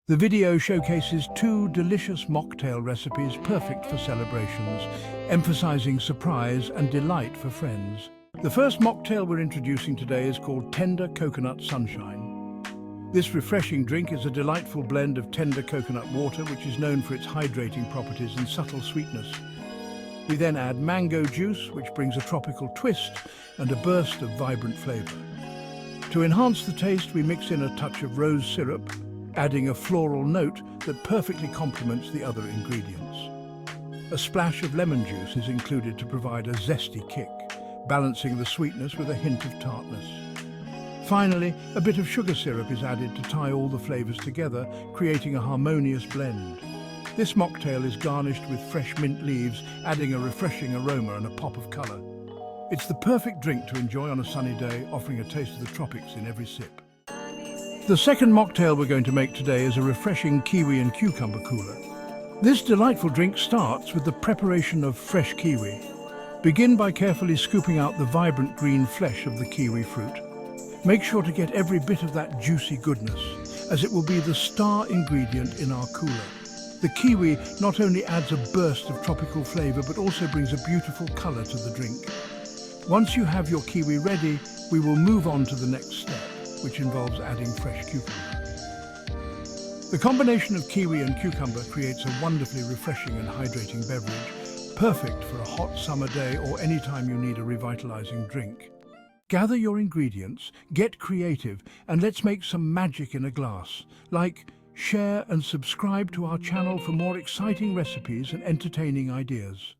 The video showcases two delicious mocktail recipes perfect for celebrations, emphasizing surprise and delight for friends. The first mocktail we're introducing today is called Tender Coconut Sunshine. This refreshing drink is a delightful blend of tender coconut water, which is known for its hydrating properties and subtle sweetness. We then add mango juice, which brings a tropical twist and a burst of vibrant flavor. To enhance the taste, we mix in a touch of rose syrup, adding a floral note that perfectly complements the other ingredients. A splash of lemon juice is included to provide a zesty kick, balancing the sweetness with a hint of tartness. Finally, a bit of sugar syrup is added to tie all the flavors together, creating a harmonious blend. This mocktail is garnished with fresh mint leaves, adding a refreshing aroma and a pop of color. It's the perfect drink to enjoy on a sunny day, offering a taste of the tropics in every sip. The second mocktail we're going to make today is a refreshing Kiwi and Cucumber Cooler. This delightful drink starts with the preparation of fresh kiwi. Begin by carefully scooping out the vibrant green flesh of the kiwi fruit. Make sure to get every bit of that juicy goodness, as it will be the star ingredient in our cooler. The kiwi not only adds a burst of tropical flavor, but also brings a beautiful color to the drink. Once you have your kiwi ready, we will move on to the next step, which involves adding fresh cucumber. The combination of kiwi and cucumber creates a wonderfully refreshing and hydrating beverage, perfect for a hot summer day or any time you need a revitalizing drink. Gather your ingredients, get creative, and let's make some magic in a glass. Like, share and subscribe to our channel for more exciting recipes and entertaining ideas.